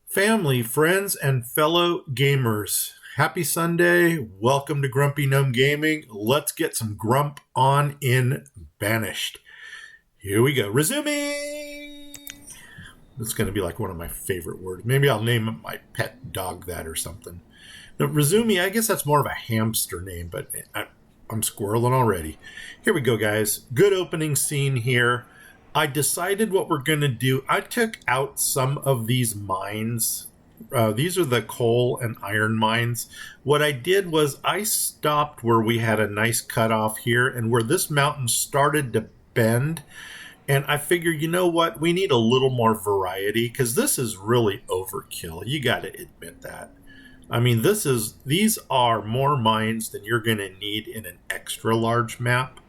Family, friends, and fellow gamers. Happy Sunday. Welcome to Grumpy Gnome Gaming. Let's get some grump on in Banished. Here we go. Resuming! It's going to be like one of my favorite words. Maybe I'll name my pet dog that or something. Now, Resumi, I guess that's more of a hamster name, but I'm squirreling already. Here we go, guys. Good opening scene here. I decided what we're going to do. I took out some of these mines. These are the coal and iron mines. What I did was I stopped where we had a nice cutoff here and where this mountain started to bend. And I figured, you know what? We need a little more variety because this is really overkill. You got to admit that. I mean, these are more mines than you're going to need in an extra large map.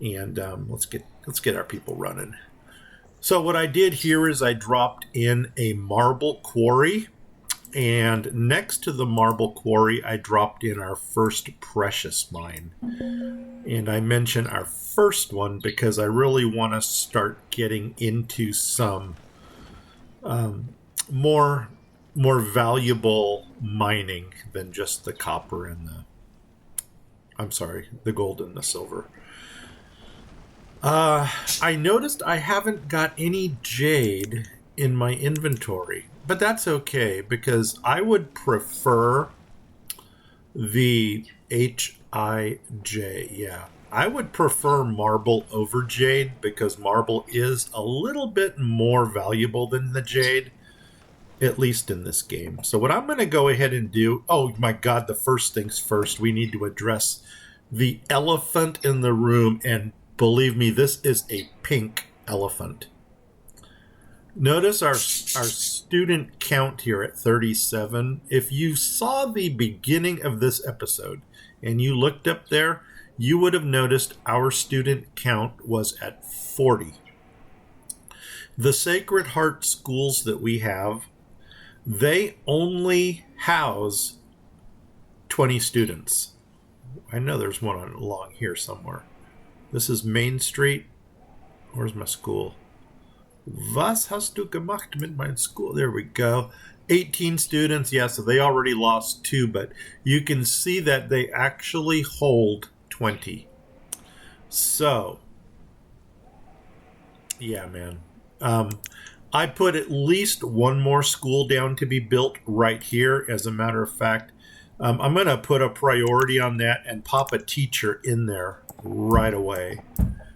And let's get our people running. So what I did here is I dropped in a marble quarry, and next to the marble quarry, I dropped in our first precious mine. And I mention our first one because I really want to start getting into some more valuable mining than just the copper and the gold and the silver. I noticed I haven't got any jade in my inventory, but that's okay because I would prefer the HIJ. Yeah, I would prefer marble over jade because marble is a little bit more valuable than the jade, at least in this game. So what I'm going to go ahead and do, oh my God, the first things first, we need to address the elephant in the room, and believe me, this is a pink elephant. Notice our student count here at 37. If you saw the beginning of this episode and you looked up there, you would have noticed our student count was at 40. The Sacred Heart schools that we have, they only house 20 students. I know there's one along here somewhere. This is Main Street. Where's my school? Was hast du gemacht mit meinem school? There we go. 18 students. Yeah, so they already lost 2, but you can see that they actually hold 20. So, yeah, man. I put at least one more school down to be built right here. As a matter of fact, I'm going to put a priority on that and pop a teacher in there right away.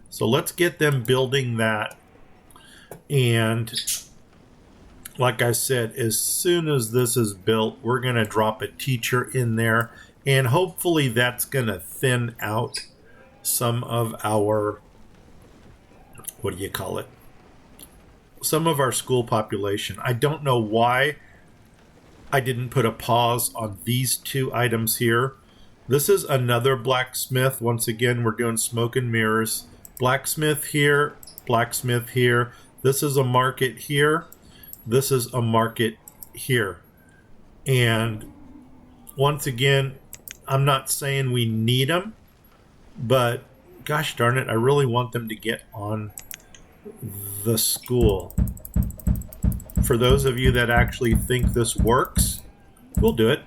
So let's get them building that. And like I said, as soon as this is built, we're going to drop a teacher in there. And hopefully that's going to thin out some of our, what do you call it? Some of our school population. I don't know why I didn't put a pause on these 2 items here. This is another blacksmith. Once again, we're doing smoke and mirrors. Blacksmith here, blacksmith here. This is a market here. This is a market here. And once again, I'm not saying we need them, but gosh darn it, I really want them to get on the school. For those of you that actually think this works, we'll do it.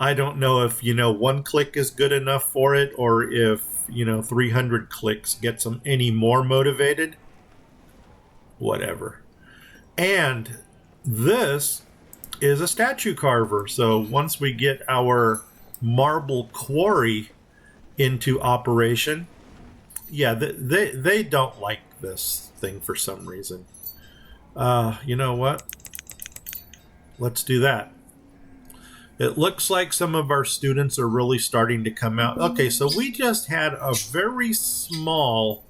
I don't know if, 1 click is good enough for it or if, 300 clicks gets them any more motivated. Whatever. And this is a statue carver. So once we get our marble quarry into operation, yeah, they don't like this thing for some reason. You know what? Let's do that. It looks like some of our students are really starting to come out. Okay, so we just had a very small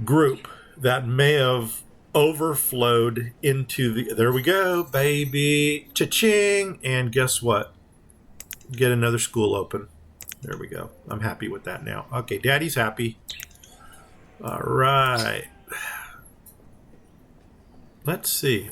group that may have overflowed into the... There we go, baby. Cha-ching! And guess what? Get another school open. There we go. I'm happy with that now. Okay, Daddy's happy. All right. Let's see.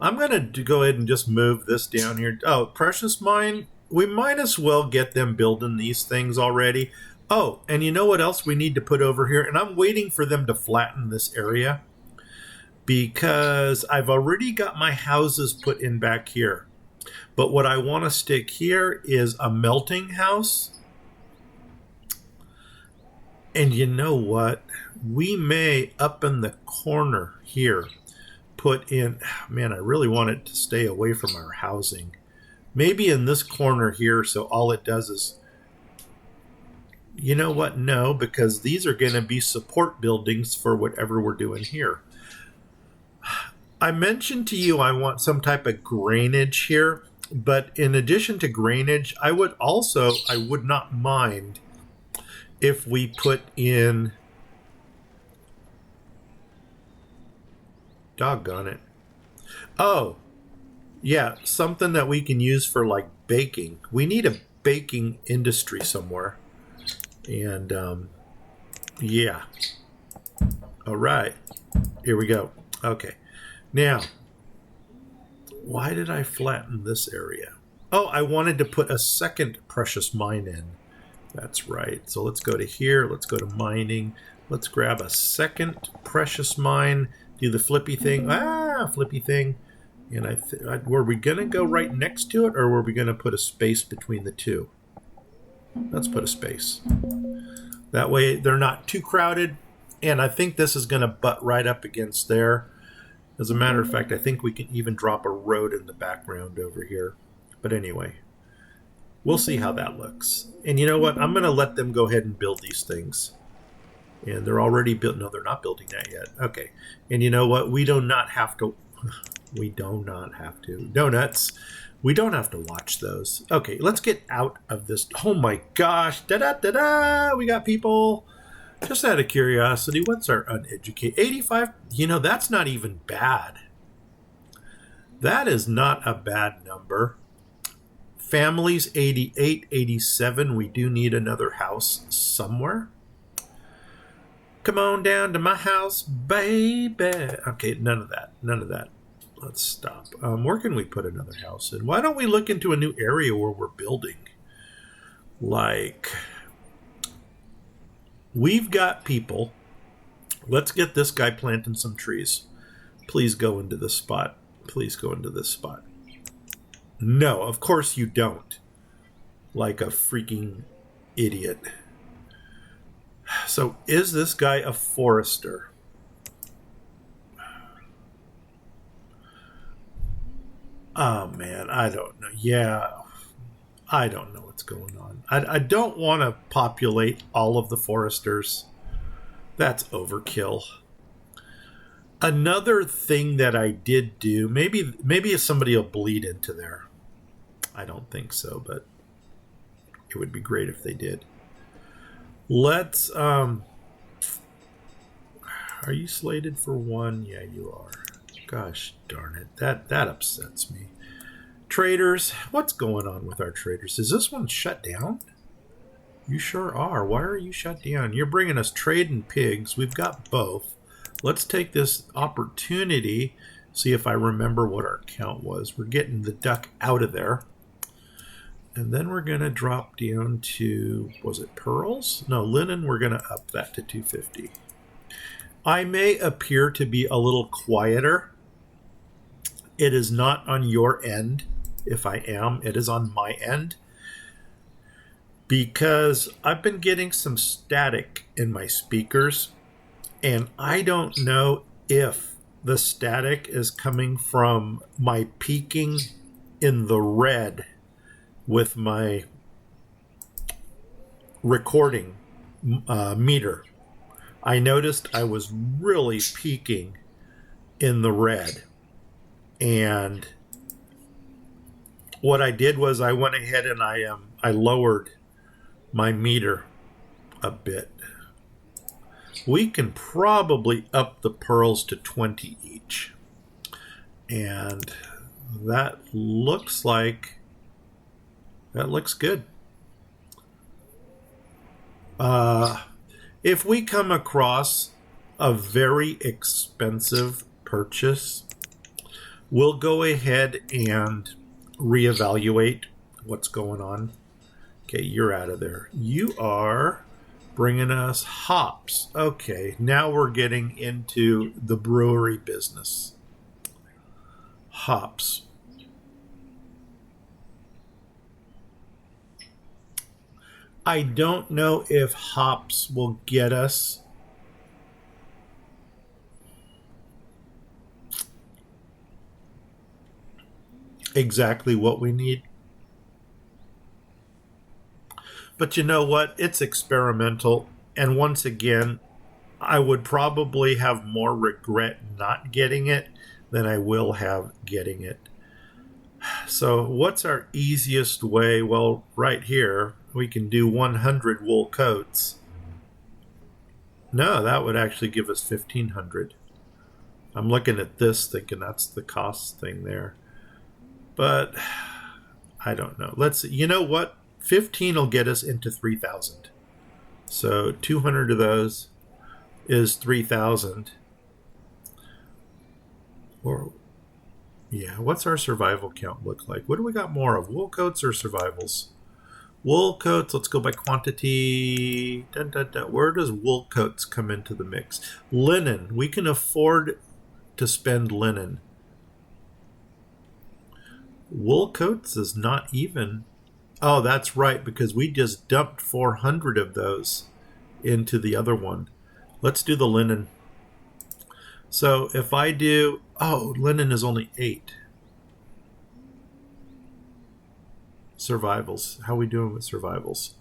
I'm going to go ahead and just move this down here. Oh, Precious Mine. We might as well get them building these things already. Oh, and you know what else we need to put over here? And I'm waiting for them to flatten this area. because I've already got my houses put in back here. But what I want to stick here is a melting house. And you know what? We may, up in the corner here, put in, man, I really want it to stay away from our housing. Maybe in this corner here, so all it does is, you know what? No, because these are going to be support buildings for whatever we're doing here. I mentioned to you I want some type of grainage here, but in addition to grainage, I would not mind if we put in, doggone it. Oh, yeah, something that we can use for like baking. We need a baking industry somewhere. And yeah. All right. Here we go. Okay. Now, why did I flatten this area? Oh, I wanted to put a second precious mine in. That's right. So let's go to here. Let's go to mining. Let's grab a second precious mine. Do the flippy thing. Flippy thing. And were we going to go right next to it, or were we going to put a space between the two? Let's put a space. That way they're not too crowded. And I think this is going to butt right up against there. As a matter of fact, I think we can even drop a road in the background over here. But anyway, we'll see how that looks. And you know what? I'm going to let them go ahead and build these things. And they're already built. No, they're not building that yet. Okay. And you know what? We do not have to. We do not have to. Donuts. We don't have to watch those. Okay, let's get out of this. Oh my gosh. Da-da-da-da. We got people. Just out of curiosity, what's our uneducated? 85? You know, that's not even bad. That is not a bad number. Families, 88, 87. We do need another house somewhere. Come on down to my house, baby. Okay, none of that. None of that. Let's stop. Where can we put another house in? Why don't we look into a new area where we're building? Like, we've got people. Let's get this guy planting some trees. Please go into this spot. Please go into this spot. No, of course you don't. Like a freaking idiot. So, is this guy a forester? Oh, man, I don't know. Yeah, I don't know what's going on. I don't want to populate all of the foresters. That's overkill. Another thing that I did do, maybe somebody will bleed into there. I don't think so, but it would be great if they did. Let's, are you slated for one? Yeah, you are. Gosh darn it. That upsets me. Traders, what's going on with our traders? Is this one shut down? You sure are. Why are you shut down? You're bringing us trade and pigs. We've got both. Let's take this opportunity, see if I remember what our count was. We're getting the duck out of there. And then we're going to drop down to, was it pearls? No, linen, we're going to up that to 250. I may appear to be a little quieter. It is not on your end. If I am, it is on my end. Because I've been getting some static in my speakers. And I don't know if the static is coming from my peaking in the red with my recording meter. I noticed I was really peaking in the red. And what I did was I went ahead and I lowered my meter a bit. We can probably up the pearls to 20 each. And that looks good. If we come across a very expensive purchase, we'll go ahead and reevaluate what's going on. Okay, you're out of there. You are bringing us hops. Okay, now we're getting into the brewery business. Hops. I don't know if hops will get us exactly what we need. But you know what? It's experimental. And once again, I would probably have more regret not getting it than I will have getting it. So, what's our easiest way? Well, right here, we can do 100 wool coats. No, that would actually give us 1,500. I'm looking at this thinking that's the cost thing there. But I don't know. You know what? 15 will get us into 3,000. So 200 of those is 3,000. Or, yeah, what's our survival count look like? What do we got more of? Wool coats or survivals? Wool coats, let's go by quantity. Dun, dun, dun. Where does wool coats come into the mix? Linen. We can afford to spend linen. Wool coats is not even. Oh, that's right, because we just dumped 400 of those into the other one. Let's do the linen. So if I do, linen is only 8. Survivals. How are we doing with survivals?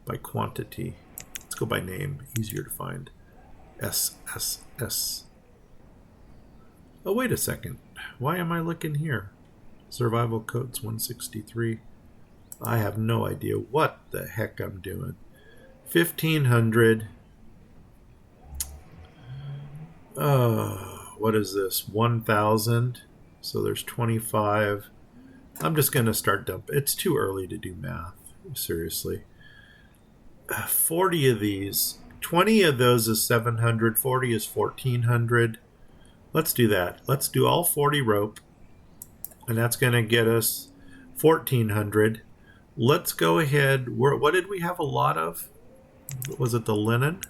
By quantity. Let's go by name. Easier to find. S. Oh, wait a second. Why am I looking here? Survival coats 163. I have no idea what the heck I'm doing. 1,500. What is this? 1,000. So there's 25. I'm just going to start dumping. It's too early to do math. Seriously. 40 of these. 20 of those is 700. 40 is 1,400. Let's do that. Let's do all 40 rope. And that's going to get us 1,400. Let's go ahead. What did we have a lot of? Was it the linen?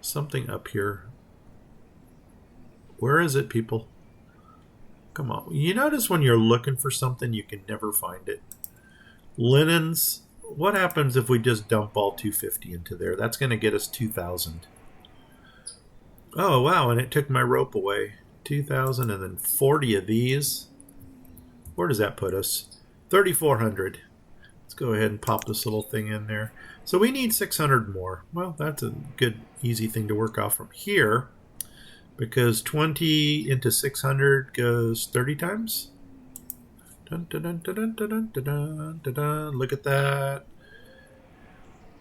Something up here. Where is it, people? Come on. You notice when you're looking for something, you can never find it. Linens. What happens if we just dump all 250 into there? That's going to get us 2,000. Oh, wow. And it took my rope away. 2,000 and then 40 of these. Where does that put us? 3,400. Let's go ahead and pop this little thing in there. So we need 600 more. Well, that's a good, easy thing to work off from here. Because 20 into 600 goes 30 times. Dun, dun, dun, dun, dun, dun, dun, dun, dun. Look at that.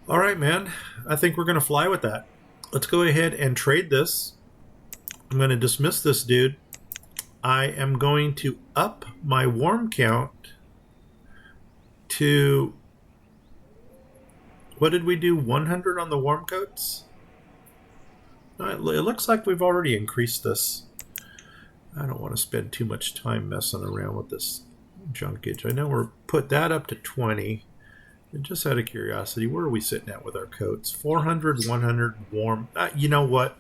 All right, man. I think we're going to fly with that. Let's go ahead and trade this. I'm going to dismiss this dude. I am going to up my warm count to, what did we do, 100 on the warm coats? It looks like we've already increased this. I don't want to spend too much time messing around with this junkage. I know we're put that up to 20. And just out of curiosity, where are we sitting at with our coats? 400, 100, warm. You know what?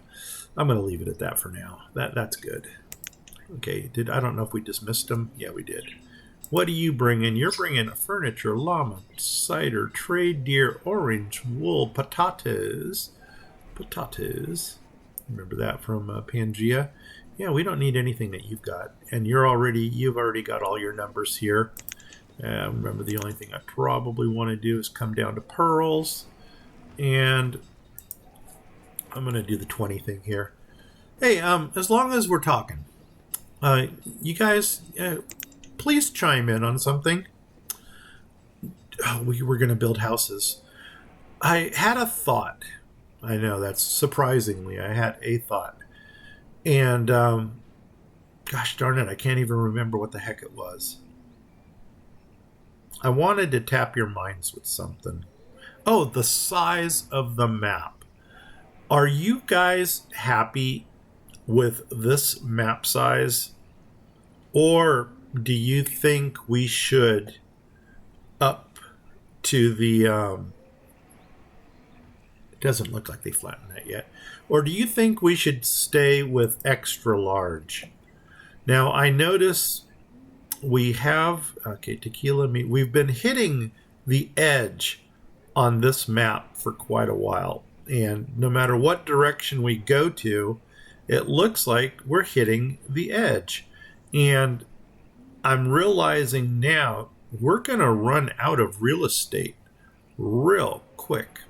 I'm going to leave it at that for now. That's good. Okay, I don't know if we dismissed them. Yeah, we did. What are you bringing? You're bringing furniture, llama, cider, trade deer, orange, wool, potatoes. Potatoes. Remember that from Pangea? Yeah, we don't need anything that you've got. And you've already got all your numbers here. Remember, the only thing I probably want to do is come down to pearls. And I'm going to do the 20 thing here. Hey, as long as we're talking, you guys, please chime in on something. We were going to build houses. I had a thought. I know, that's surprisingly, I had a thought. And, gosh darn it, I can't even remember what the heck it was. I wanted to tap your minds with something. Oh, the size of the map. Are you guys happy with this map size? Or do you think we should up to the Doesn't look like they flattened that yet. Or do you think we should stay with extra large? Now, I notice we have, okay, tequila meat. We've been hitting the edge on this map for quite a while. And no matter what direction we go to, it looks like we're hitting the edge. And I'm realizing now we're going to run out of real estate real quick.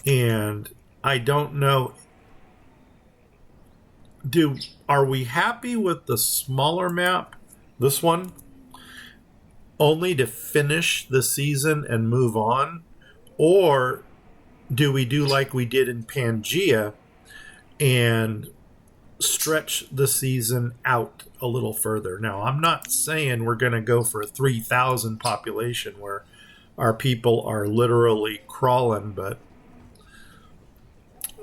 And I don't know, are we happy with the smaller map, this one, only to finish the season and move on? Or do we do like we did in Pangea and stretch the season out a little further? Now, I'm not saying we're going to go for a 3,000 population where our people are literally crawling, but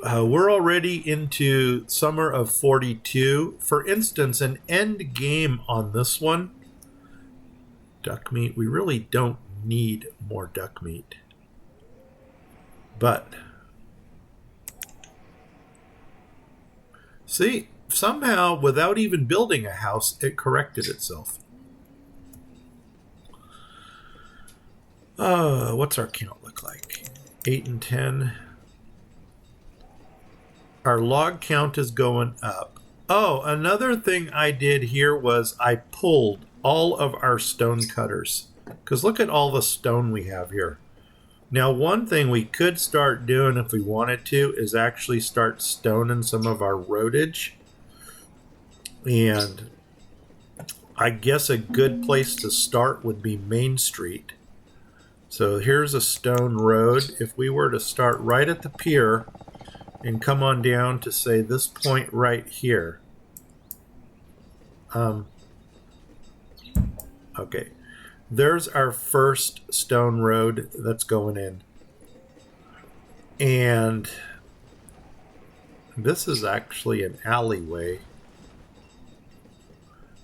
we're already into summer of 42. For instance, an end game on this one, duck meat, we really don't need more duck meat. But, see, somehow, without even building a house, it corrected itself. What's our count look like? 8 and 10. Our log count is going up. Oh, another thing I did here was I pulled all of our stone cutters. Because look at all the stone we have here. Now, one thing we could start doing if we wanted to is actually start stoning some of our roadage. And I guess a good place to start would be Main Street. So here's a stone road. If we were to start right at the pier and come on down to, say, this point right here. Okay. There's our first stone road that's going in. And this is actually an alleyway.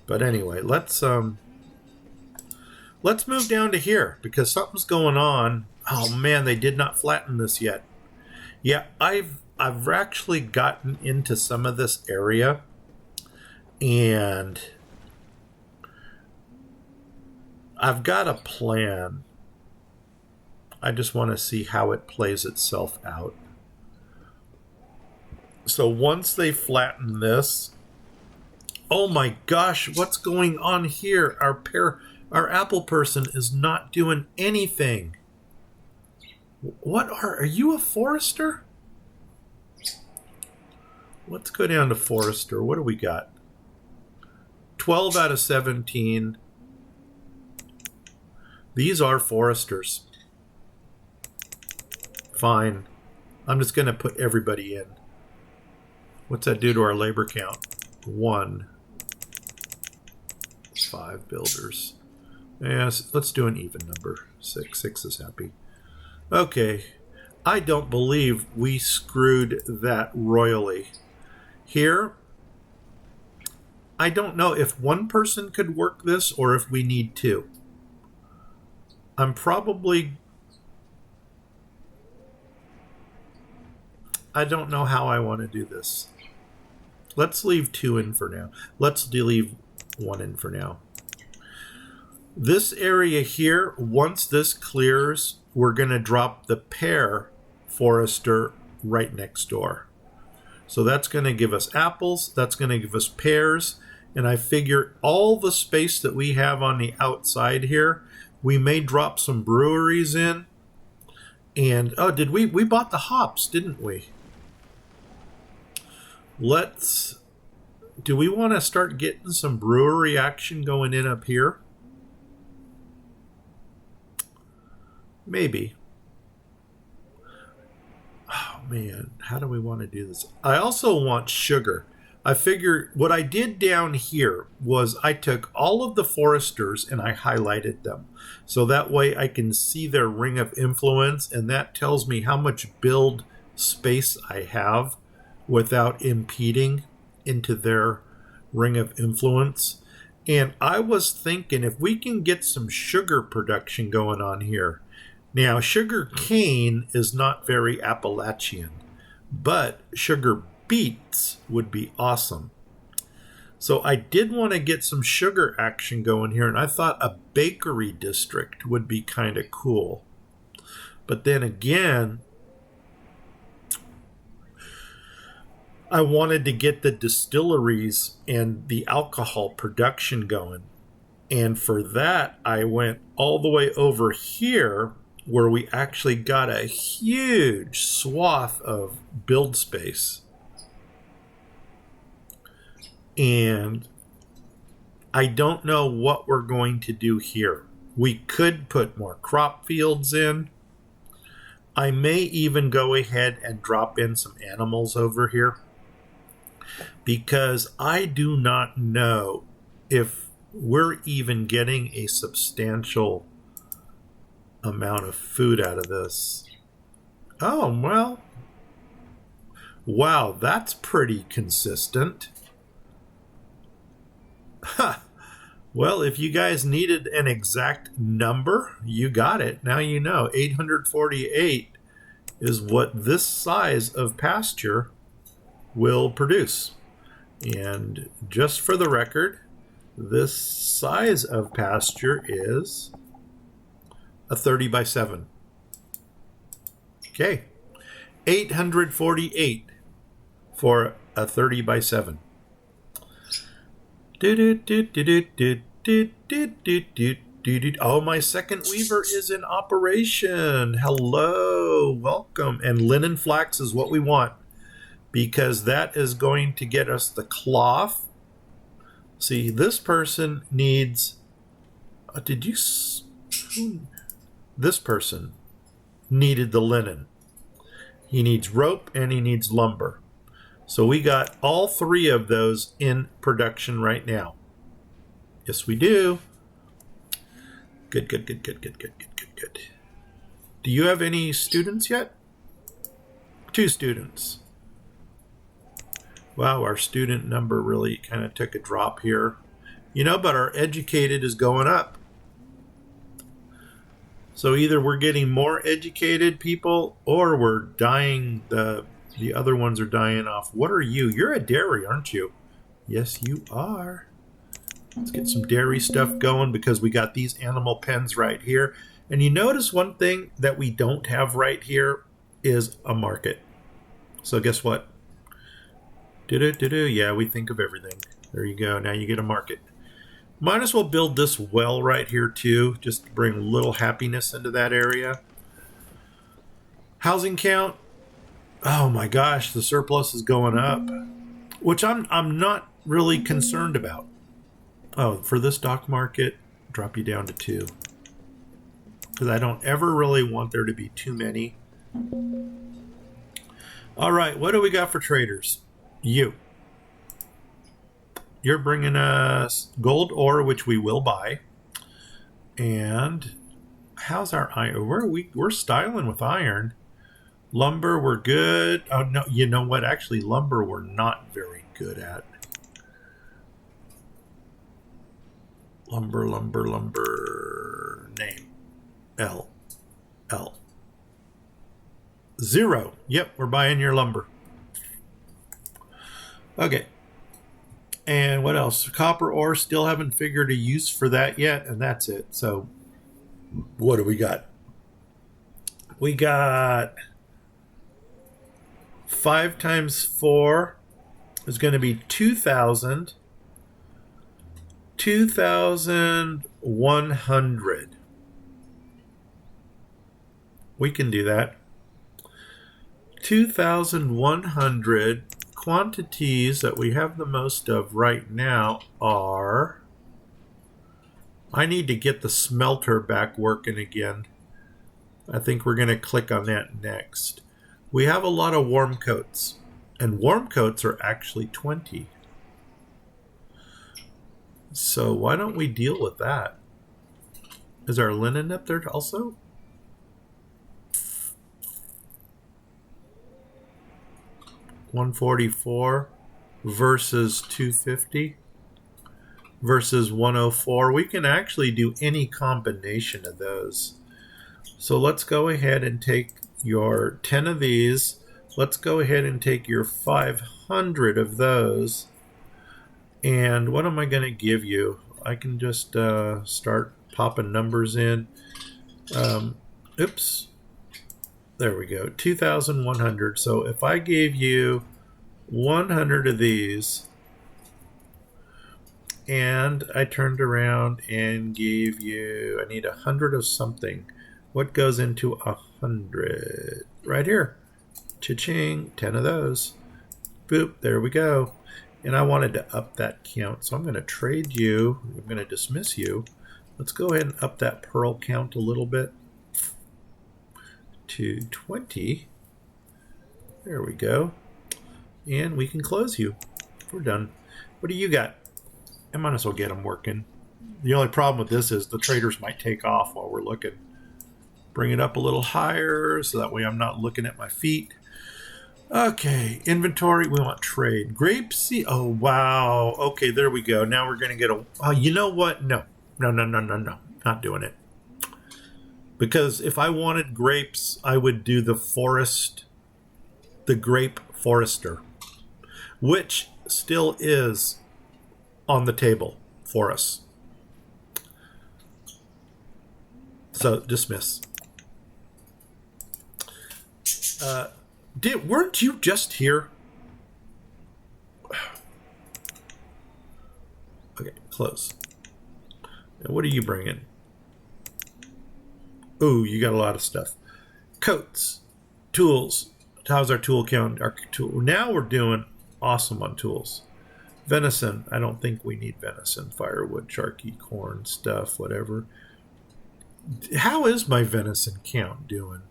But anyway, let's move down to here because something's going on. Oh man, they did not flatten this yet. Yeah, I've actually gotten into some of this area, and I've got a plan. I just want to see how it plays itself out. So once they flatten this, oh my gosh, what's going on here? Our apple person is not doing anything. Are you a forester? Let's go down to forester. What do we got? 12 out of 17. These are foresters. Fine. I'm just going to put everybody in. What's that do to our labor count? 1. 5 builders. Yes, let's do an even number. 6. 6 is happy. Okay. I don't believe we screwed that royally. Here, I don't know if one person could work this or if we need 2. I don't know how I want to do this. Let's leave 2 in for now. Let's leave 1 in for now. This area here, once this clears, we're going to drop the pear forester right next door. So that's going to give us apples. That's going to give us pears. And I figure all the space that we have on the outside here, we may drop some breweries in. And, oh, we bought the hops, didn't we? Do we want to start getting some brewery action going in up here? Maybe. Oh man, how do we want to do this? I also want sugar. I figure what I did down here was I took all of the foresters and I highlighted them. So that way I can see their ring of influence, and that tells me how much build space I have without impeding into their ring of influence. And I was thinking if we can get some sugar production going on here, Now, sugar cane is not very Appalachian, but sugar beets would be awesome. So I did want to get some sugar action going here, and I thought a bakery district would be kind of cool. But then again, I wanted to get the distilleries and the alcohol production going. And for that, I went all the way over here where we actually got a huge swath of build space. And I don't know what we're going to do here. We could put more crop fields in. I may even go ahead and drop in some animals over here, because I do not know if we're even getting a substantial amount of food out of this. Oh, well. Wow, that's pretty consistent. Ha! Well, if you guys needed an exact number, you got it. Now you know. 848 is what this size of pasture will produce. And just for the record, this size of pasture is a 30 by 7. Okay. 848 for a 30 by 7. Oh, my second weaver is in operation. Hello, welcome. And linen flax is what we want, because that is going to get us the cloth. See, this person needs... This person needed the linen. He needs rope and he needs lumber. So we got all three of those in production right now. Yes, we do. Good. Do you have any students yet? 2 students. Wow, our student number really kind of took a drop here. You know, but our educated is going up. So either we're getting more educated people or we're dying, the other ones are dying off. What are you? You're a dairy, aren't you? Yes, you are. Let's get some dairy stuff going, because we got these animal pens right here. And you notice one thing that we don't have right here is a market. So guess what? Yeah, we think of everything. There you go. Now you get a market. Might as well build this well right here too, just to bring a little happiness into that area. Housing count. Oh my gosh, the surplus is going up, which I'm not really concerned about. Oh, for this dock market, drop you down to 2, because I don't ever really want there to be too many. All right, what do we got for traders? You're bringing us gold ore, which we will buy. And how's our iron? We're styling with iron. Lumber, we're good. Oh no, you know what? Actually, lumber we're not very good at. Lumber. Name. L. 0. Yep, we're buying your lumber. Okay. And what else? Copper ore, still haven't figured a use for that yet, and that's it. So what do we got? We got 5 times 4 is going to be 2,000. 2,100. We can do that. 2,100. Quantities that we have the most of right now are... I need to get the smelter back working again. I think we're going to click on that next. We have a lot of warm coats, and warm coats are actually 20. So why don't we deal with that? Is our linen up there also? $144 versus 250 versus 104. We can actually do any combination of those. So let's go ahead and take your 10 of these. Let's go ahead and take your 500 of those. And what am I going to give you? I can just start popping numbers in. Oops. There we go. 2,100. So if I gave you 100 of these, and I turned around and gave you, I need 100 of something. What goes into 100? Right here. Cha-ching. 10 of those. Boop. There we go. And I wanted to up that count. So I'm going to trade you. I'm going to dismiss you. Let's go ahead and up that pearl count a little bit to 20. There we go. And we can close you. We're done. What do you got? I might as well get them working. The only problem with this is the traders might take off while we're looking. Bring it up a little higher so that way I'm not looking at my feet. Okay, inventory, we want trade. Grapeseed, oh wow. Okay, there we go. Now we're going to get a, oh, you know what? No, not doing it. Because if I wanted grapes, I would do the forest, the grape forester, which still is on the table for us. So dismiss. Weren't you just here? Okay, close. Now what are you bringing? Ooh, you got a lot of stuff. Coats, tools. How's our tool count? Our tool. Now we're doing awesome on tools. Venison. I don't think we need venison. Firewood, charky, corn, stuff, whatever. How is my venison count doing?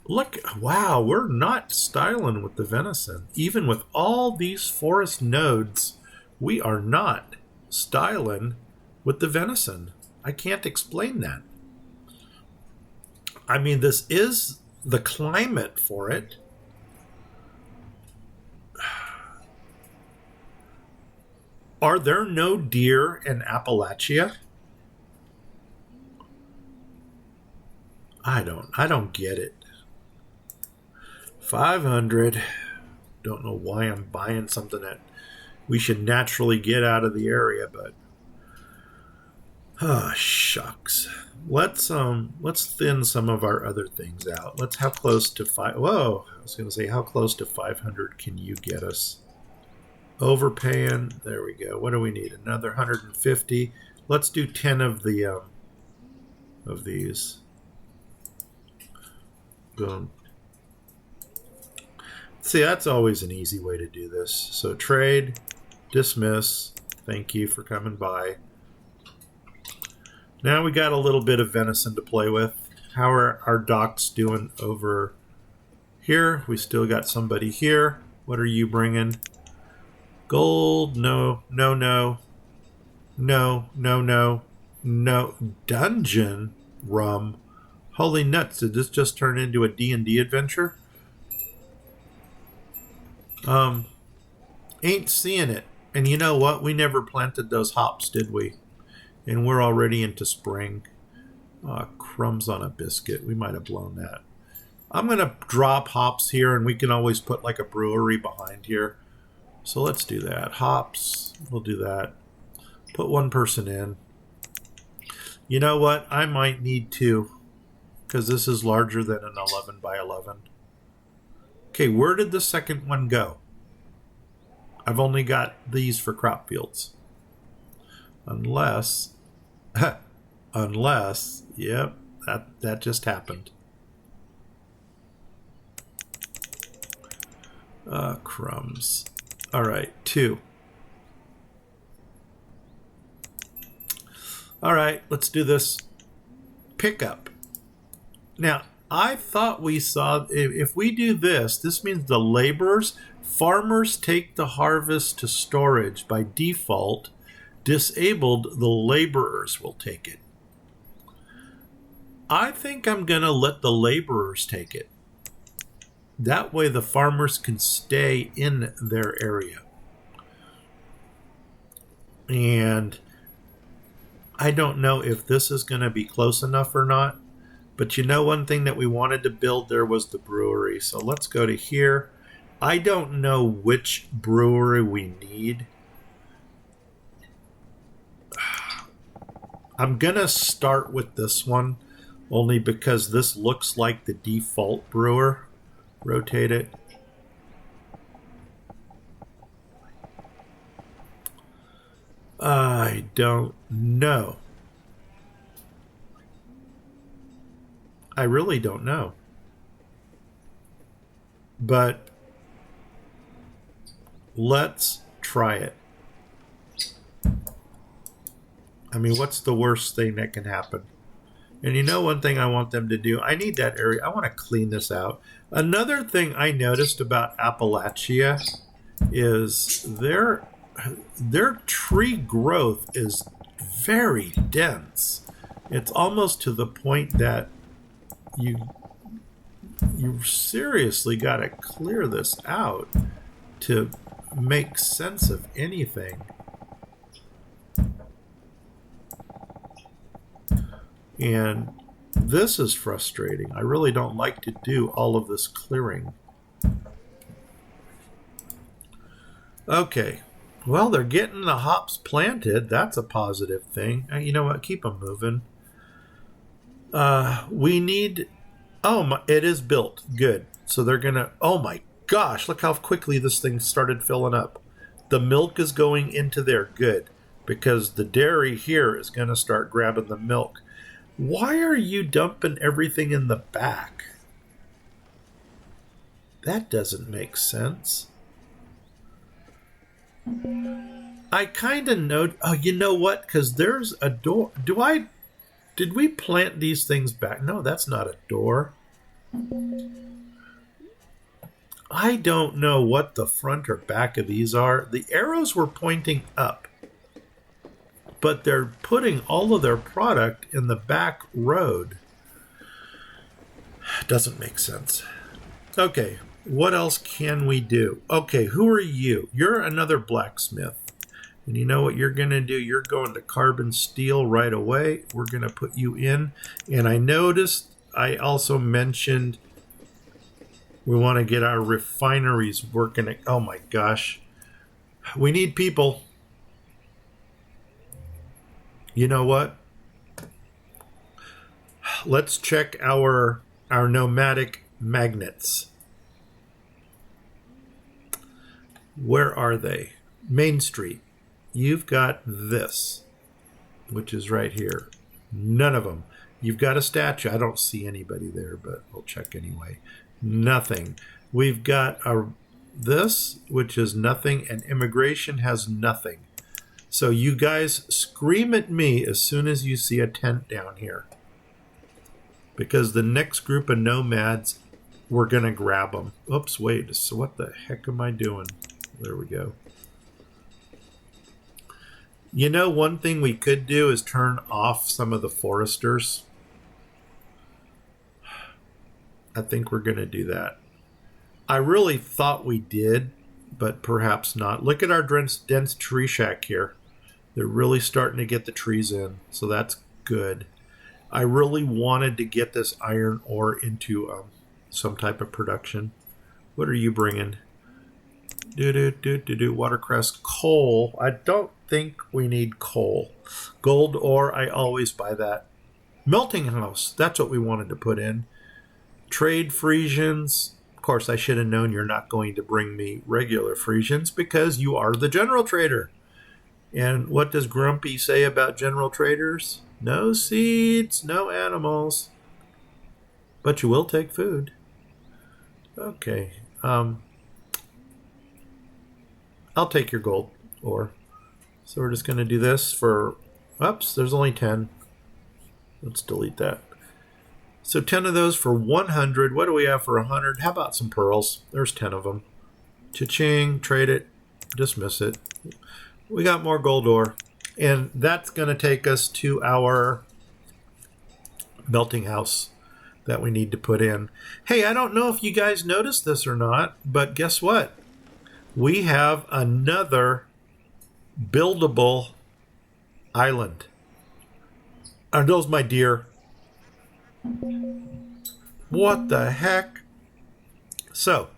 Look, wow, we're not styling with the venison. Even with all these forest nodes, we are not styling with the venison. I can't explain that. I mean, this is the climate for it. Are there no deer in Appalachia? I don't get it. 500. Don't know why I'm buying something that we should naturally get out of the area, but shucks. Let's thin some of our other things out. Let's how close to whoa, I was gonna say how close to 500 can you get us? Overpaying. There we go. What do we need? Another 150. Let's do 10 of the of these. Boom. See, that's always an easy way to do this. So trade, dismiss. Thank you for coming by. Now we got a little bit of venison to play with. How are our docks doing over here? We still got somebody here. What are you bringing? Gold, no. Dungeon rum. Holy nuts, did this just turn into a D&D adventure? Ain't seeing it. And you know what? We never planted those hops, did we? And we're already into spring. Crumbs on a biscuit. We might have blown that. I'm going to drop hops here, and we can always put like a brewery behind here. So let's do that. Hops. We'll do that. Put one person in. You know what? I might need two, because this is larger than an 11 by 11. Okay, where did the second one go? I've only got these for crop fields. Unless, yep, that just happened. Crumbs. All right, 2. All right, let's do this. Pickup. Now, I thought we saw, if we do this, this means the laborers, farmers take the harvest to storage by default. Disabled, the laborers will take it. I think I'm going to let the laborers take it. That way the farmers can stay in their area. And I don't know if this is going to be close enough or not. But you know, one thing that we wanted to build there was the brewery. So let's go to here. I don't know which brewery we need. I'm going to start with this one only because this looks like the default brewer. Rotate it. I don't know. I really don't know. But let's try it. I mean, what's the worst thing that can happen? And you know, one thing I want them to do, I need that area. I want to clean this out. Another thing I noticed about Appalachia is their tree growth is very dense. It's almost to the point that you seriously got to clear this out to make sense of anything. And this is frustrating. I really don't like to do all of this clearing. Okay. Well, they're getting the hops planted. That's a positive thing. You know what? Keep them moving. We need... Oh, it is built. Good. So they're going to... Oh my gosh, look how quickly this thing started filling up. The milk is going into there. Good. Because the dairy here is going to start grabbing the milk. Why are you dumping everything in the back? That doesn't make sense. I kind of know... Oh, you know what? Because there's a door. Did we plant these things back? No, that's not a door. I don't know what the front or back of these are. The arrows were pointing up, but they're putting all of their product in the back road. Doesn't make sense. Okay, what else can we do? Okay, who are you? You're another blacksmith. And you know what you're going to do? You're going to carbon steel right away. We're going to put you in. And I noticed I also mentioned we want to get our refineries working. Oh my gosh. We need people. You know what? Let's check our nomadic magnets. Where are they? Main Street. You've got this, which is right here. None of them. You've got a statue. I don't see anybody there, but we'll check anyway. Nothing. We've got this, which is nothing, and immigration has nothing. So you guys scream at me as soon as you see a tent down here. Because the next group of nomads, we're going to grab them. Oops, wait. So what the heck am I doing? There we go. You know, one thing we could do is turn off some of the foresters. I think we're going to do that. I really thought we did, but perhaps not. Look at our dense tree shack here. They're really starting to get the trees in, so that's good. I really wanted to get this iron ore into some type of production. What are you bringing? Watercress, coal. I don't think we need coal. Gold ore, I always buy that. Melting house, that's what we wanted to put in. Trade Frisians. Of course, I should have known you're not going to bring me regular Frisians because you are the general trader. And what does Grumpy say about general traders? No seeds, no animals. But you will take food. Okay. I'll take your gold ore. So we're just going to do this for... Oops, there's only 10. Let's delete that. So 10 of those for 100. What do we have for 100? How about some pearls? There's 10 of them. Cha-ching, trade it, dismiss it. We got more gold ore. And that's going to take us to our melting house that we need to put in. Hey, I don't know if you guys noticed this or not, but guess what? We have another buildable island. Are those my deer? What the heck? So,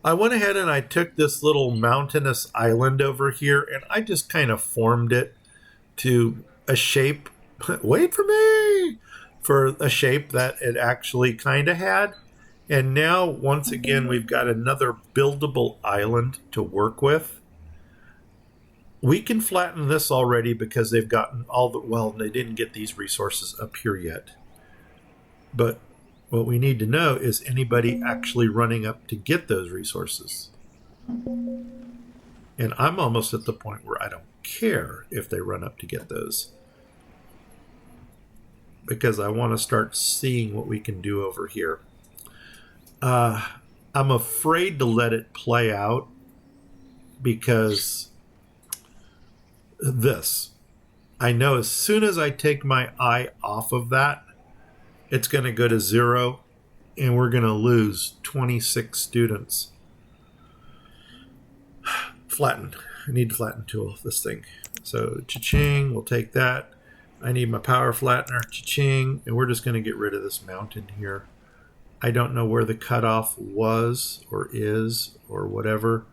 I went ahead and I took this little mountainous island over here and I just kind of formed it to a shape. Wait for me! For a shape that it actually kind of had. And now, once again, we've got another buildable island to work with. We can flatten this already because they've gotten all the, well, they didn't get these resources up here yet. But what we need to know is anybody actually running up to get those resources. And I'm almost at the point where I don't care if they run up to get those, because I want to start seeing what we can do over here. I'm afraid to let it play out because this, I know as soon as I take my eye off of that, it's going to go to 0 and we're going to lose 26 students. Flatten. I need to flatten tool, this thing. So cha-ching, we'll take that. I need my power flattener, cha-ching, and we're just going to get rid of this mountain here. I don't know where the cutoff was or is or whatever,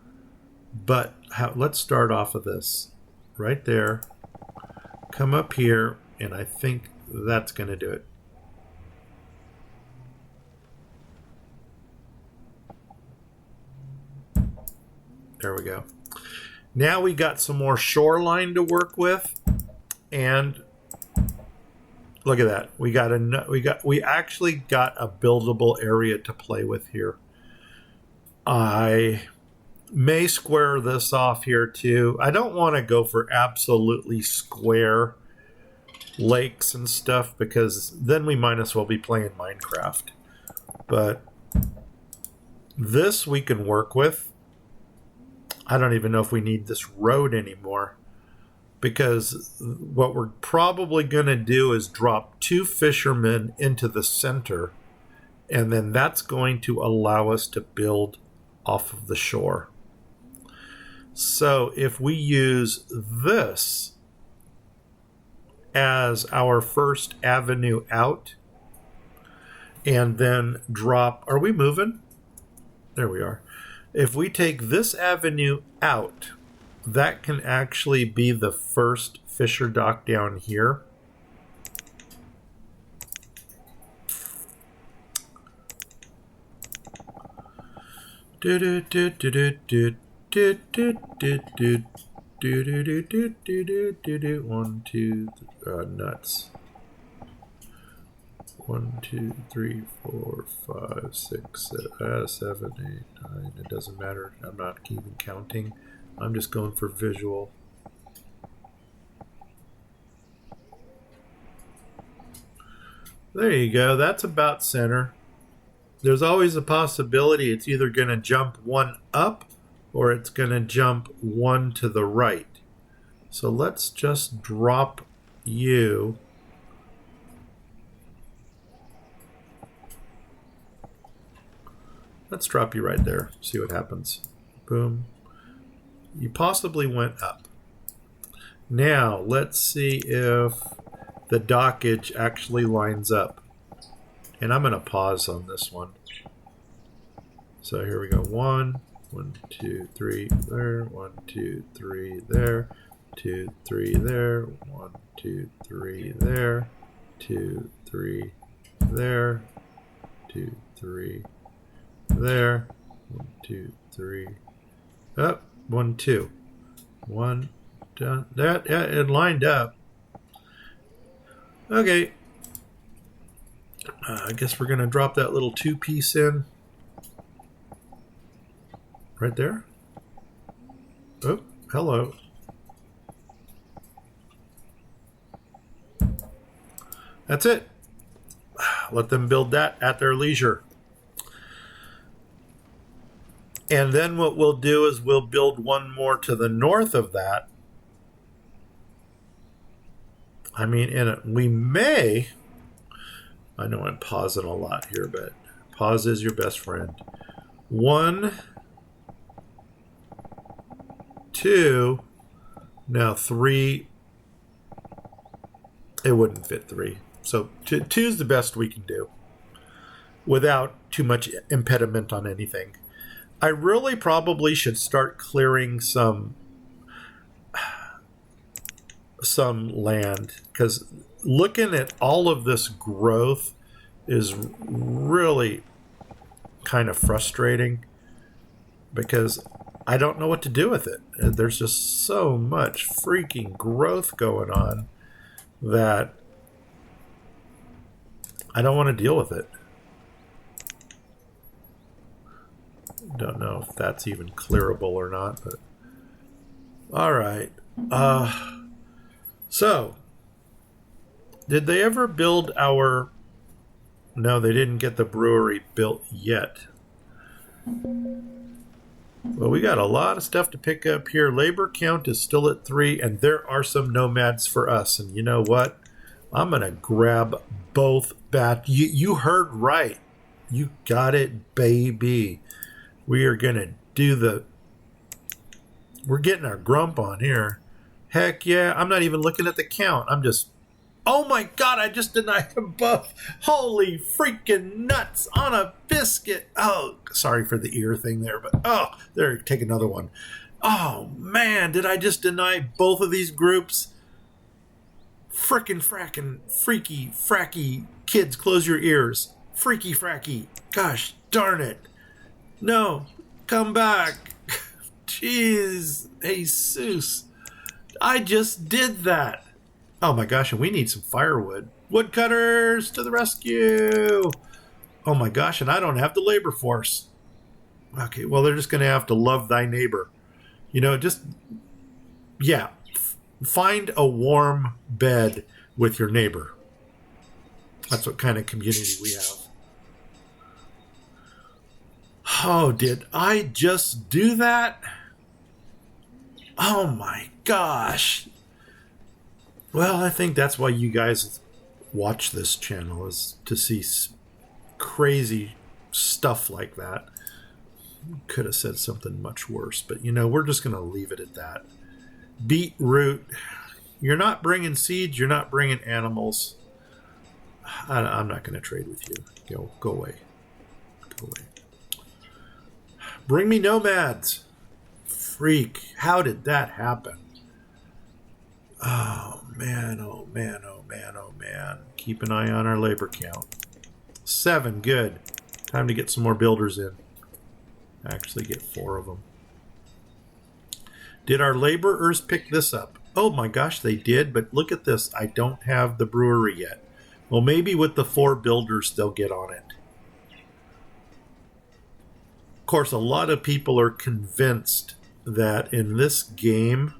but let's start off of this right there. Come up here, and I think that's going to do it. There we go. Now we got some more shoreline to work with, and look at that. We actually got a buildable area to play with here. I may square this off here too. I don't want to go for absolutely square lakes and stuff because then we might as well be playing Minecraft. But this we can work with. I don't even know if we need this road anymore, because what we're probably going to do is drop 2 fishermen into the center, and then that's going to allow us to build off of the shore. So if we use this as our first avenue out, and then drop, are we moving? There we are. If we take this avenue out, that can actually be the first fisher dock down here. One, two, nuts. 1, 2, 3, 4, 5, 6, 7, 8, 9. It doesn't matter. I'm not even counting. I'm just going for visual. There you go. That's about center. There's always a possibility it's either going to jump 1 up or it's going to jump 1 to the right. So let's just drop you. Let's drop you right there. See what happens. Boom. You possibly went up. Now, let's see if the dockage actually lines up. And I'm going to pause on this one. So here we go. 1, 2, 3 there. 1, 2, 3 there. 2, 3 there. 1, 2, 3 there. 2, 3 there. 2, 3 there. 1, 2, 3. Up. 1, 2. 1 done. That, yeah, it lined up. Okay. I guess we're going to drop that little 2-piece in. Right there. Oh, hello. That's it. Let them build that at their leisure. And then what we'll do is we'll build one more to the north of that. I mean, we may, I know I'm pausing a lot here, but pause is your best friend. 1, 2, now 3. It wouldn't fit 3. So 2 is the best we can do without too much impediment on anything. I really probably should start clearing some land, because looking at all of this growth is really kind of frustrating, because I don't know what to do with it. There's just so much freaking growth going on that I don't want to deal with it. Don't know if that's even clearable or not, but all right. So did they ever build our... No, they didn't get the brewery built yet. Well, we got a lot of stuff to pick up here. Labor count is still at 3, and there are some nomads for us. And you know what? I'm going to grab both batch. You heard right. You got it, baby. We are going to do the... We're getting our grump on here. Heck yeah. I'm not even looking at the count. I'm just... Oh my God, I just denied them both. Holy freaking nuts on a biscuit. Oh, sorry for the ear thing there, but oh, there, take another one. Oh man, did I just deny both of these groups? Frickin' frackin' freaky fracky kids, close your ears. Freaky fracky. Gosh darn it. No, come back. Jeez, Jesus. I just did that. Oh my gosh, and we need some firewood. Woodcutters to the rescue! Oh my gosh, and I don't have the labor force. Okay, well, they're just going to have to love thy neighbor. You know, just, yeah, find a warm bed with your neighbor. That's what kind of community we have. Oh, did I just do that? Oh my gosh. Well, I think that's why you guys watch this channel, is to see crazy stuff like that. Could have said something much worse, but you know, we're just going to leave it at that. Beetroot. You're not bringing seeds. You're not bringing animals. I'm not going to trade with you. Go away. Go away. Bring me nomads. Freak. How did that happen? Oh man, oh man, oh man, oh man. Keep an eye on our labor count. 7, good. Time to get some more builders in. Actually get 4 of them. Did our laborers pick this up? Oh my gosh, they did, but look at this. I don't have the brewery yet. Well, maybe with the 4 builders, they'll get on it. Of course, a lot of people are convinced that in this game...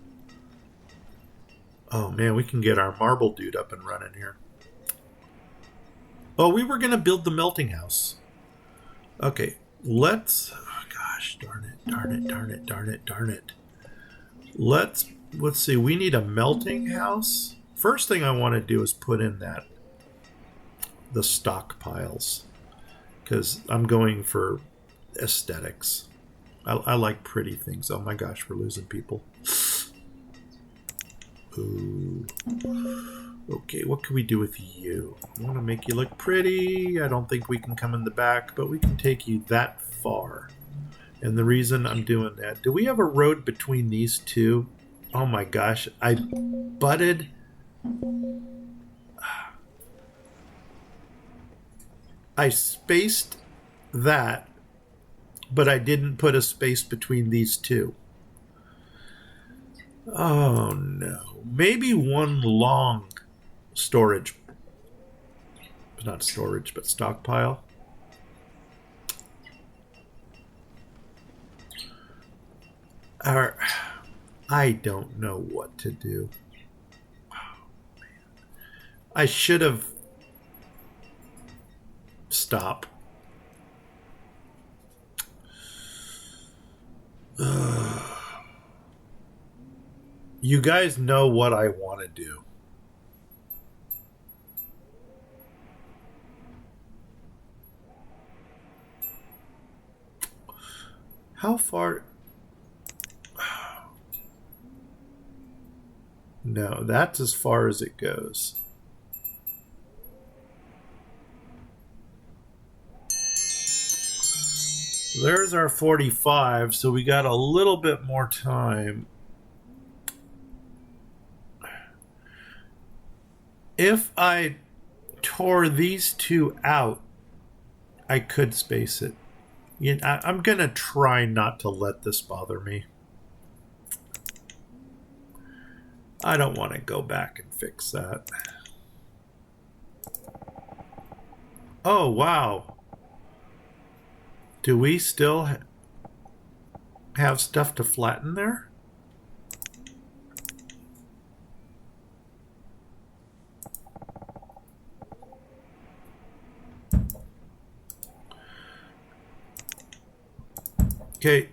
Oh man, we can get our marble dude up and running here. Oh, we were going to build the melting house. Okay, let's... Oh gosh, darn it, darn it, darn it, darn it, darn it. Let's see, we need a melting house. First thing I want to do is put in the stockpiles, because I'm going for aesthetics. I like pretty things. Oh my gosh, we're losing people. Ooh. Okay, what can we do with you? I want to make you look pretty. I don't think we can come in the back, but we can take you that far. And the reason I'm doing that, do we have a road between these two? Oh my gosh, I butted. I spaced that, but I didn't put a space between these two. Oh no. Maybe one long storage. Not storage, but stockpile. I don't know what to do. Oh, man. I should have... Stop. You guys know what I want to do. How far... No, that's as far as it goes. There's our 45, so we got a little bit more time. If I tore these two out, I could space it. I'm going to try not to let this bother me. I don't want to go back and fix that. Oh, wow. Do we still have stuff to flatten there? Okay,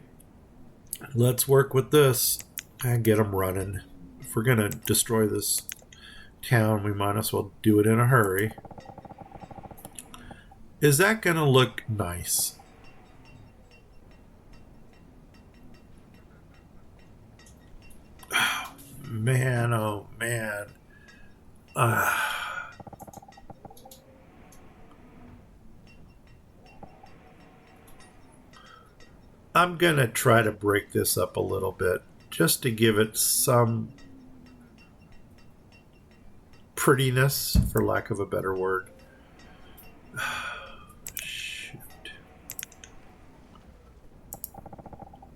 let's work with this and get them running. If we're going to destroy this town, we might as well do it in a hurry. Is that going to look nice? Oh, man, oh, man. I'm going to try to break this up a little bit just to give it some prettiness, for lack of a better word. Shoot.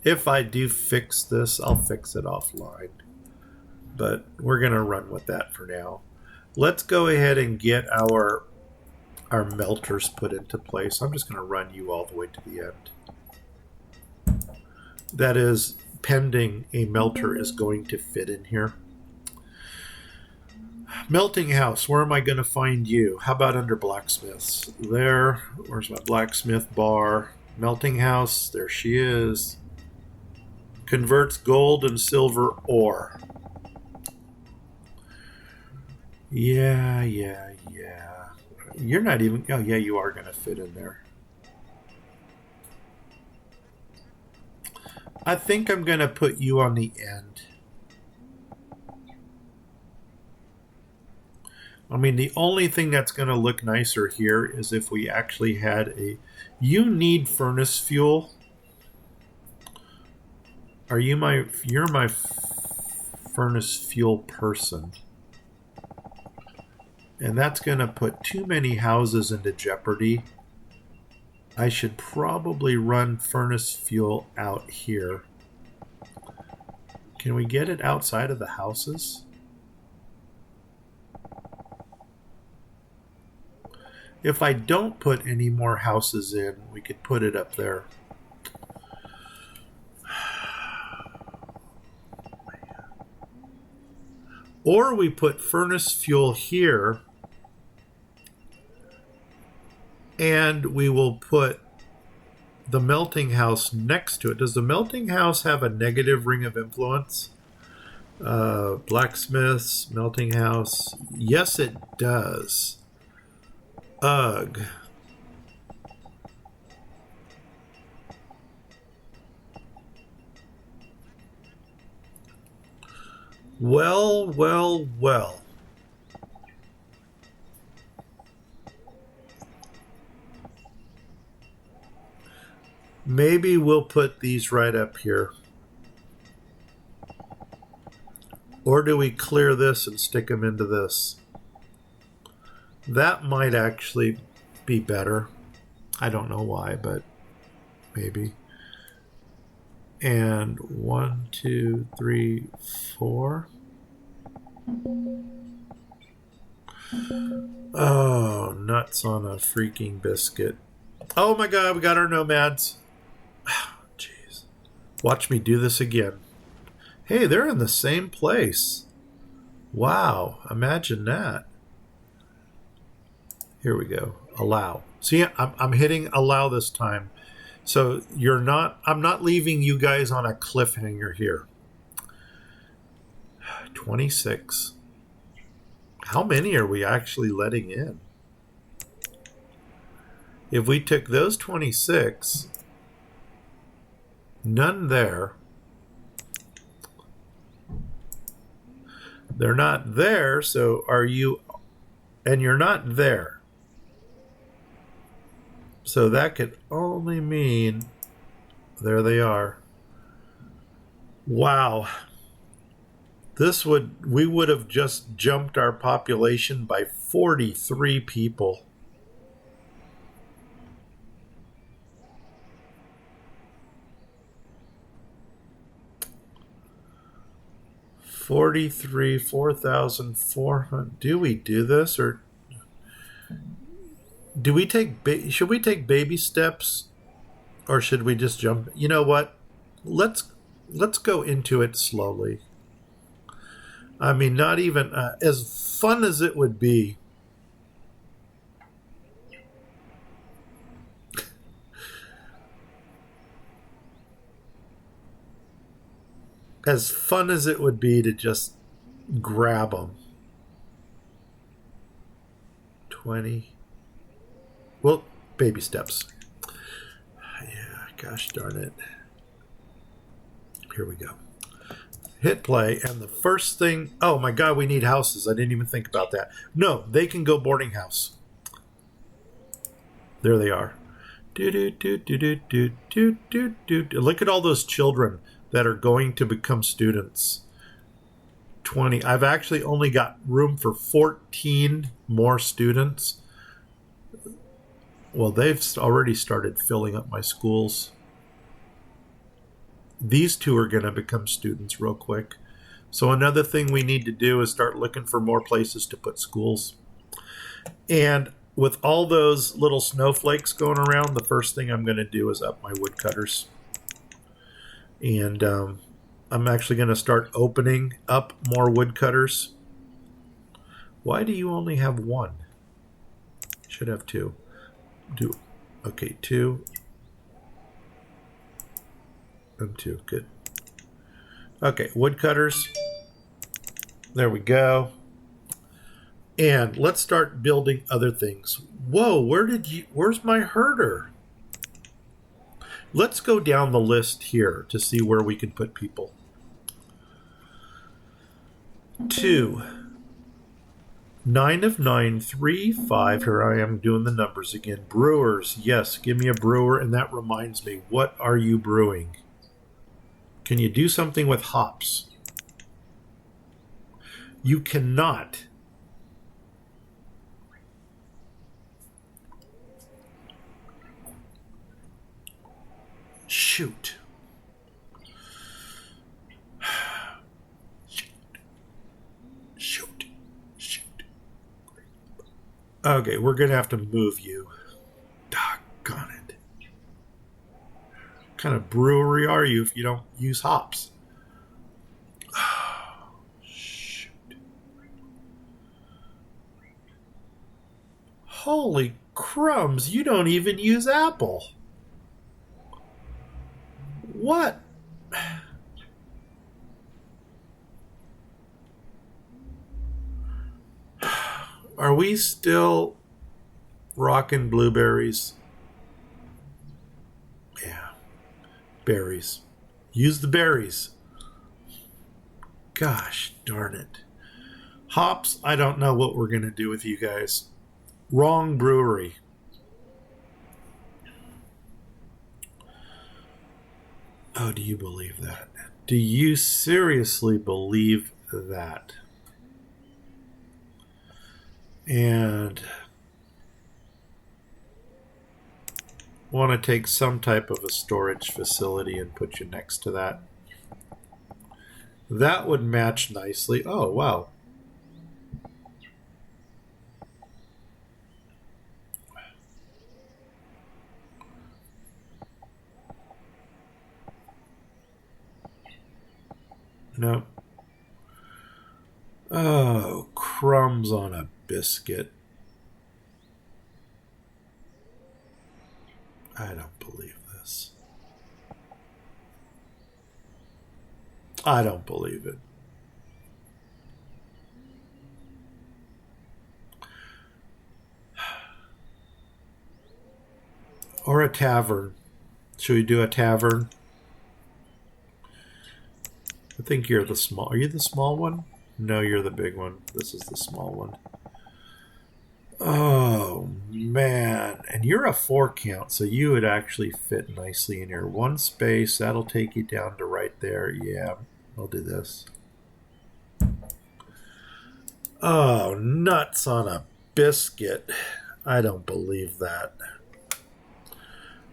If I do fix this, I'll fix it offline. But we're going to run with that for now. Let's go ahead and get our melters put into place. I'm just going to run you all the way to the end. That is, pending a melter is going to fit in here. Melting house, where am I going to find you? How about under blacksmiths? There. Where's my blacksmith bar? Melting house, there she is. Converts gold and silver ore. Yeah. You're not even... Oh, yeah, you are going to fit in there. I think I'm going to put you on the end. I mean, the only thing that's going to look nicer here is if we actually had a... You need furnace fuel. You're my furnace fuel person. And that's going to put too many houses into jeopardy. I should probably run furnace fuel out here. Can we get it outside of the houses? If I don't put any more houses in, we could put it up there. Or we put furnace fuel here, and we will put the melting house next to it. Does the melting house have a negative ring of influence? Blacksmiths, melting house. Yes, it does. Ugh. Well. Maybe we'll put these right up here. Or do we clear this and stick them into this? That might actually be better. I don't know why, but maybe. And 1, 2, 3, 4. Oh, nuts on a freaking biscuit. Oh my God, we got our nomads. Jeez. Watch me do this again. Hey, they're in the same place. Wow, imagine that. Here we go. Allow. See, I'm hitting allow this time. So I'm not leaving you guys on a cliffhanger here. 26. How many are we actually letting in? If we took those 26, none there. They're not there, so are you... And you're not there. So that could only mean There they are. Wow. We would have just jumped our population by 43 people. $43,000, 4,400. Do we do this, or do we should we take baby steps, or should we just jump? You know what? Let's go into it slowly. I mean, not even as fun as it would be. As fun as it would be to just grab them. 20. Well, baby steps. Yeah, gosh darn it. Here we go. Hit play, and the first thing, oh my god, we need houses. I didn't even think about that. No, they can go boarding house. There they are. Look at all those children that are going to become students. 20. I've actually only got room for 14 more students. Well, they've already started filling up my schools. These two are going to become students real quick. So another thing we need to do is start looking for more places to put schools. And with all those little snowflakes going around, the first thing I'm going to do is up my woodcutters. And I'm actually going to start opening up more woodcutters. Why do you only have one? Should have two. Okay, 2 and 2. Good. Okay, woodcutters. There we go. And let's start building other things. Whoa, where's my herder? Let's go down the list here to see where we can put people. 2. 9 of 9, 3, 5. Here I am doing the numbers again. Brewers. Yes, give me a brewer. And that reminds me, what are you brewing? Can you do something with hops? You cannot. Shoot. Okay, we're going to have to move you. Doggone it. What kind of brewery are you if you don't use hops? Oh, shoot. Holy crumbs, you don't even use apple. What? Are we still rocking blueberries? Yeah. Berries. Use the berries. Gosh darn it. Hops, I don't know what we're going to do with you guys. Wrong brewery. Oh, do you believe that? Do you seriously believe that? And want to take some type of a storage facility and put you next to that. That would match nicely. Oh, wow. No. Oh, crumbs on a biscuit. I don't believe this. I don't believe it. Or a tavern. Should we do a tavern? I think you're the small. Are you the small one? No, you're the big one. This is the small one. Oh, man. And you're a 4 count, so you would actually fit nicely in here. 1 space, that'll take you down to right there. Yeah, we'll do this. Oh, nuts on a biscuit. I don't believe that.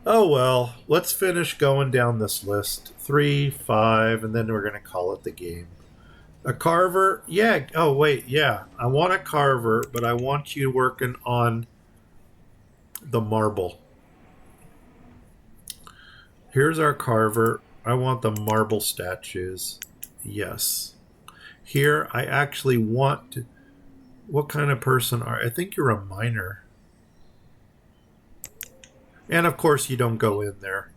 Oh well, let's finish going down this list. 3, 5, and then we're going to call it the game. A carver? Yeah. Oh, wait, yeah. I want a carver, but I want you working on the marble. Here's our carver. I want the marble statues. Yes. Here, I actually want to... What kind of person are... I think you're a miner. And, of course, you don't go in there.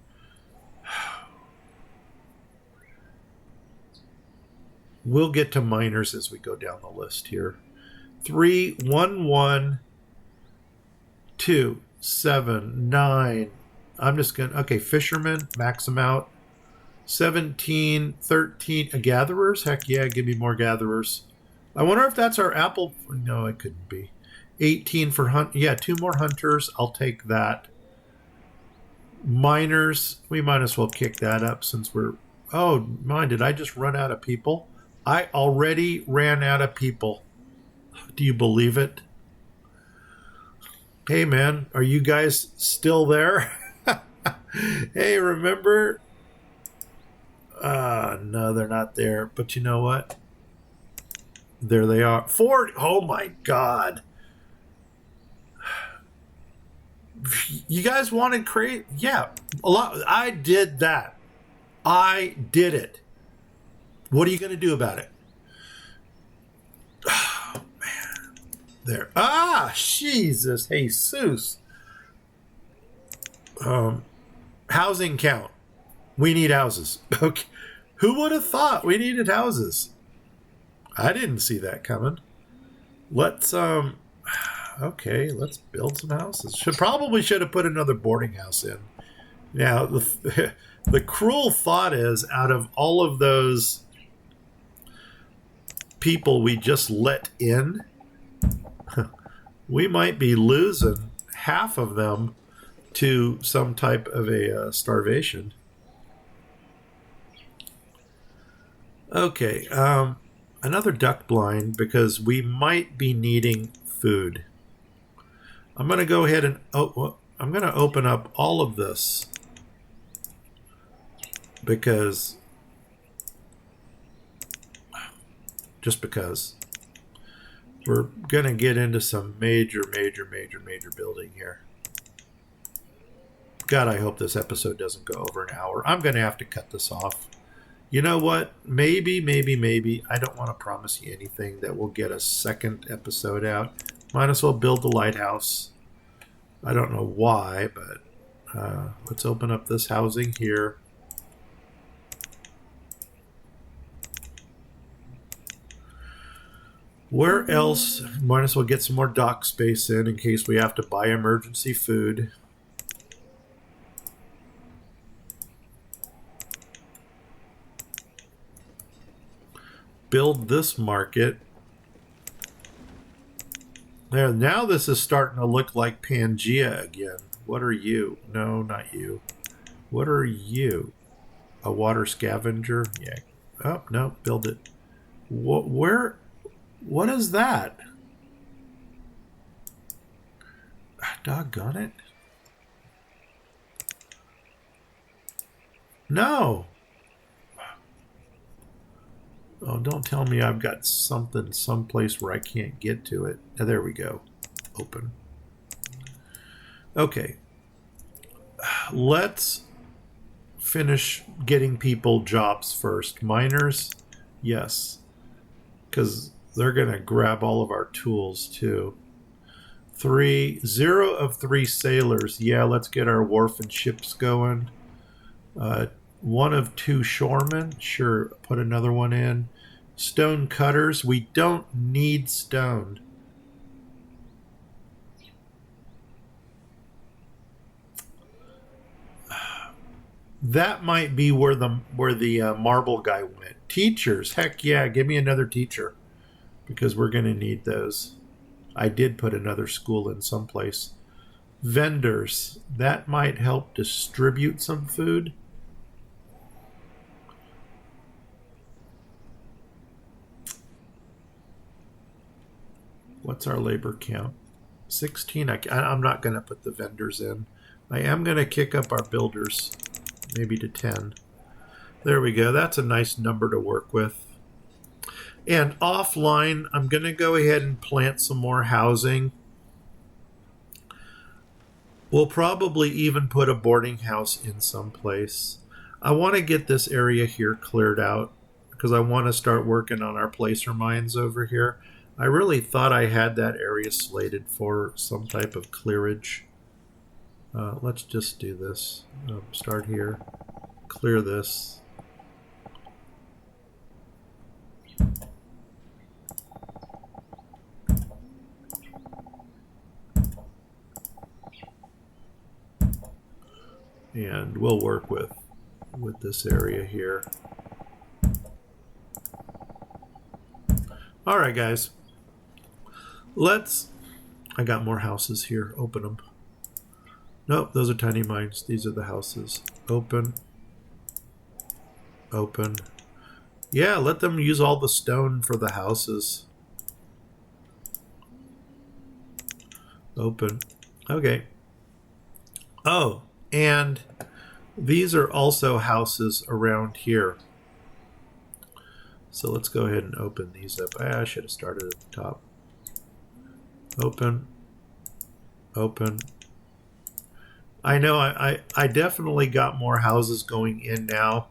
We'll get to miners as we go down the list here. 3, 1, 1, 2, 7, 9. I'm just going to... Okay, fishermen, max them out. 17, 13. Gatherers? Heck yeah, give me more gatherers. I wonder if that's our apple... No, it couldn't be. 18 for hunt... Yeah, 2 more hunters. I'll take that. Miners, we might as well kick that up since we're... Oh, man, did I just run out of people? I already ran out of people. Do you believe it? Hey, man, are you guys still there? Hey, remember? No, they're not there. But you know what? There they are. 40. Oh, my God. You guys wanted create? Yeah, a lot. I did that. I did it. What are you going to do about it? Oh, man. There. Ah, Jesus. Jesus. Housing count. We need houses. Okay. Who would have thought we needed houses? I didn't see that coming. Let's, okay, let's build some houses. Probably should have put another boarding house in. Now, the cruel thought is, out of all of those people we just let in, we might be losing half of them to some type of a starvation. Okay, another duck blind, because we might be needing food. I'm going to go ahead and I'm going to open up all of this because we're going to get into some major building here. God, I hope this episode doesn't go over an hour. I'm going to have to cut this off. You know what? Maybe. I don't want to promise you anything that we'll get a second episode out. Might as well build the lighthouse. I don't know why, but let's open up this housing here. Where else? Might as well get some more dock space in case we have to buy emergency food. Build this market. There, now this is starting to look like Pangea again. What are you? No, not you. What are you? A water scavenger? Yeah. Oh, no, build it. What is that? Doggone it. No. Oh, don't tell me I've got something someplace where I can't get to it. Oh, there we go. Open. Okay. Let's finish getting people jobs first. Miners, yes. Because they're going to grab all of our tools too. 0 of 3 sailors. Yeah, let's get our wharf and ships going. 1 of 2 shoremen. Sure, put another one in. Stone cutters. We don't need stone. That might be where the marble guy went. Teachers. Heck yeah, give me another teacher. Because we're going to need those. I did put another school in someplace. Vendors. That might help distribute some food. What's our labor count? 16. I'm not going to put the vendors in. I am going to kick up our builders, maybe to 10. There we go. That's a nice number to work with. And offline, I'm going to go ahead and plant some more housing. We'll probably even put a boarding house in some place. I want to get this area here cleared out because I want to start working on our placer mines over here. I really thought I had that area slated for some type of clearage. Let's just do this. Start here. Clear this. And we'll work with this area here. All right, guys. I got more houses here. Open them. Nope, those are tiny mines. These are the houses. Open. Open. Yeah, let them use all the stone for the houses. Open. Okay. Oh, and these are also houses around here. So let's go ahead and open these up. I should have started at the top. Open. Open. I know I definitely got more houses going in now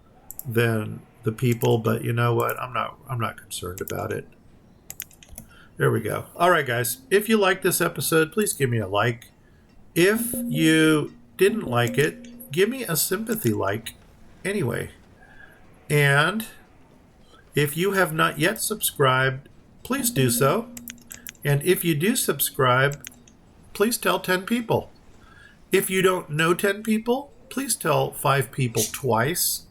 than the people, but you know what? I'm not concerned about it. There we go. All right, guys. If you like this episode, please give me a like. If you didn't like it, give me a sympathy like anyway. And if you have not yet subscribed, please do so. And if you do subscribe, please tell 10 people. If you don't know 10 people, please tell 5 people twice.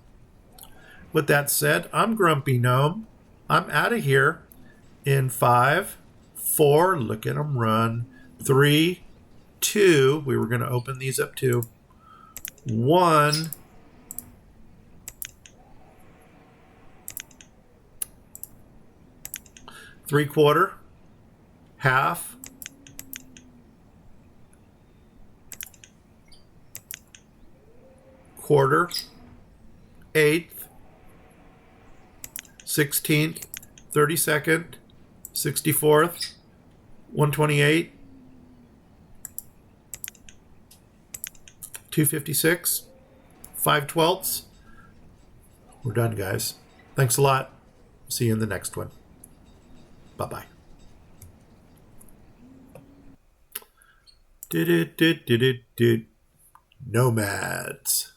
With that said, I'm Grumpy Gnome. I'm out of here in 5, 4, look at them run, 3, 2, we were going to open these up too, 1. Three-quarter, half, quarter, eighth, 16th, 32nd, 64th, 128, 256, 5/12. We're done, guys. Thanks a lot. See you in the next one. Bye-bye. Nomads.